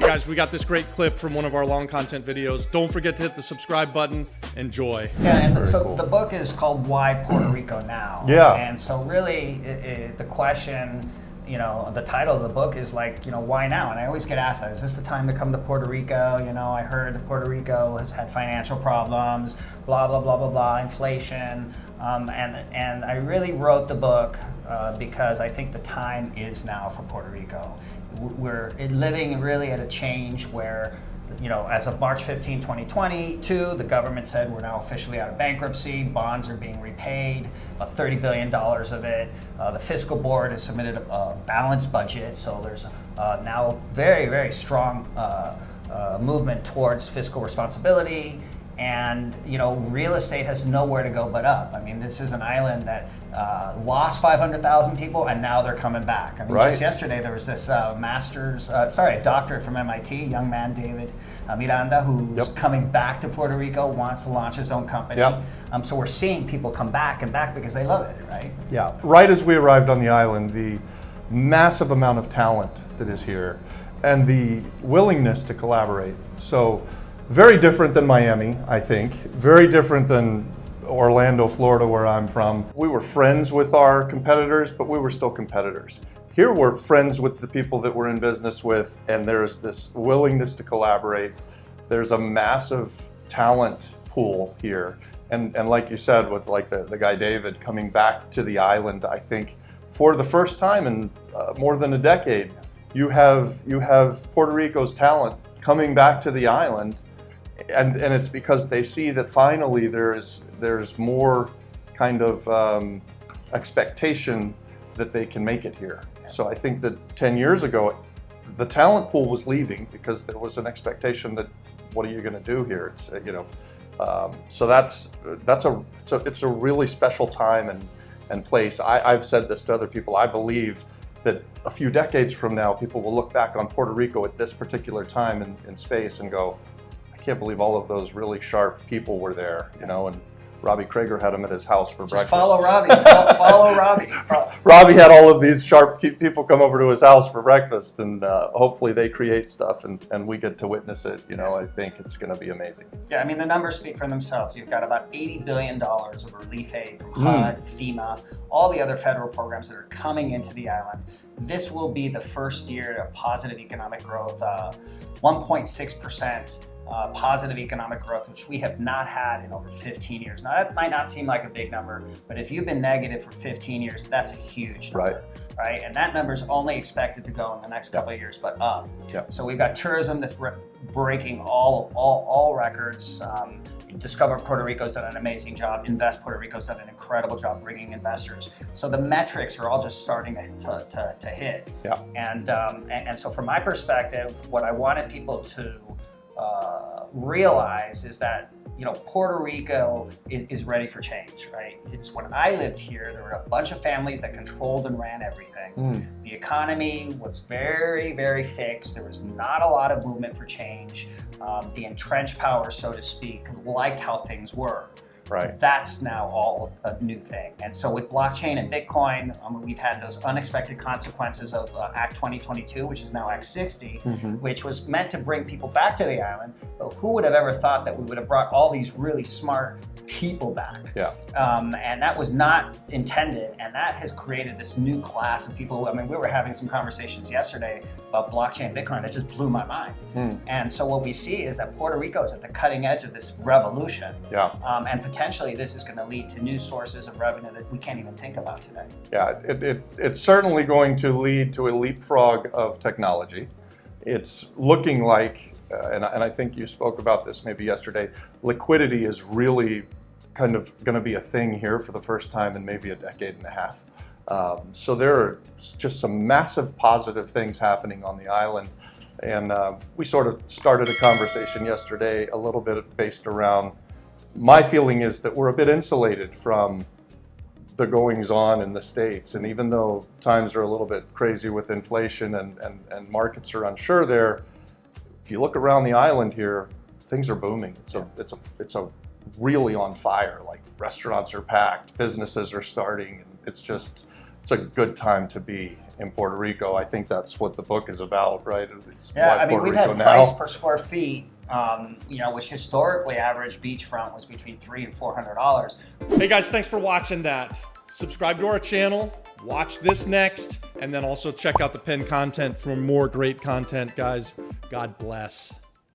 guys, we got this great clip from one of our long content videos. Don't forget to hit the subscribe button. Enjoy. Yeah, and so cool. the book is called Why Puerto Rico Now? Yeah. And so really the question, the title of the book is like, why now? And I always get asked that, is this the time to come to Puerto Rico? I heard that Puerto Rico has had financial problems, blah, blah, blah, blah, blah, inflation. And I really wrote the book because I think the time is now for Puerto Rico. We're living really at a change where, as of March 15, 2022, the government said we're now officially out of bankruptcy. Bonds are being repaid, about $30 billion of it. The fiscal board has submitted a balanced budget, so there's now very, very strong movement towards fiscal responsibility. And real estate has nowhere to go but up. I mean, this is an island that lost 500,000 people, and now they're coming back. I mean, just yesterday there was this a doctorate from MIT, young man David Miranda, who's coming back to Puerto Rico, wants to launch his own company. So we're seeing people come back and back because they love it, right? Yeah. Right as we arrived on the island, the massive amount of talent that is here, and the willingness to collaborate. So. Very different than Miami, I think. Very different than Orlando, Florida, where I'm from. We were friends with our competitors, but we were still competitors. Here we're friends with the people that we're in business with, and there's this willingness to collaborate. There's a massive talent pool here. And like you said, with like the guy David coming back to the island, I think for the first time in more than a decade, you have Puerto Rico's talent coming back to the island. And it's because they see that finally there's more kind of expectation that they can make it here. So I think that 10 years ago, the talent pool was leaving because there was an expectation that what are you going to do here? It's so it's a really special time and place. I've said this to other people. I believe that a few decades from now, people will look back on Puerto Rico at this particular time in space and go, I can't believe all of those really sharp people were there, and Robbie Krager had him at his house for breakfast. Follow Robbie, follow Robbie. Robbie had all of these sharp people come over to his house for breakfast, and hopefully they create stuff and we get to witness it. I think it's going to be amazing. Yeah, I mean, the numbers speak for themselves. You've got about $80 billion of relief aid from HUD, FEMA, all the other federal programs that are coming into the island. This will be the first year of positive economic growth, 1.6%. Positive economic growth, which we have not had in over 15 years. Now, that might not seem like a big number, but if you've been negative for 15 years, that's a huge number, right? And that number is only expected to go in the next couple of years, but up. So we've got tourism that's breaking all records. Discover Puerto Rico's done an amazing job. Invest Puerto Rico's done an incredible job bringing investors. So the metrics are all just starting to hit. And so from my perspective, what I wanted people to realize is that Puerto Rico is ready for change, right? It's when I lived here, there were a bunch of families that controlled and ran everything. The economy was very, very fixed. There was not a lot of movement for change. The entrenched power, so to speak, liked how things were. That's now all a new thing. And so with blockchain and Bitcoin, we've had those unexpected consequences of Act 2022, which is now Act 60, which was meant to bring people back to the island. But who would have ever thought that we would have brought all these really smart people back? And that was not intended. And that has created this new class of people. I mean, we were having some conversations yesterday about blockchain and Bitcoin that just blew my mind. And so what we see is that Puerto Rico is at the cutting edge of this revolution. And potentially this is going to lead to new sources of revenue that we can't even think about today. It's certainly going to lead to a leapfrog of technology. It's looking like, and I think you spoke about this maybe yesterday, liquidity is really kind of going to be a thing here for the first time in maybe a decade and a half. So there are just some massive positive things happening on the island. And we sort of started a conversation yesterday a little bit based around, my feeling is that we're a bit insulated from the goings on in the States. And even though times are a little bit crazy with inflation and markets are unsure there, if you look around the island here, things are booming. It's a really on fire. Like restaurants are packed, businesses are starting. It's it's a good time to be in Puerto Rico. I think that's what the book is about, right? It's Yeah, why I mean, Puerto we've Rico had now. price per square feet, which historically average beachfront was between $300 and $400. Hey guys, thanks for watching that. Subscribe to our channel, watch this next, and then also check out the pinned content for more great content, guys. God bless.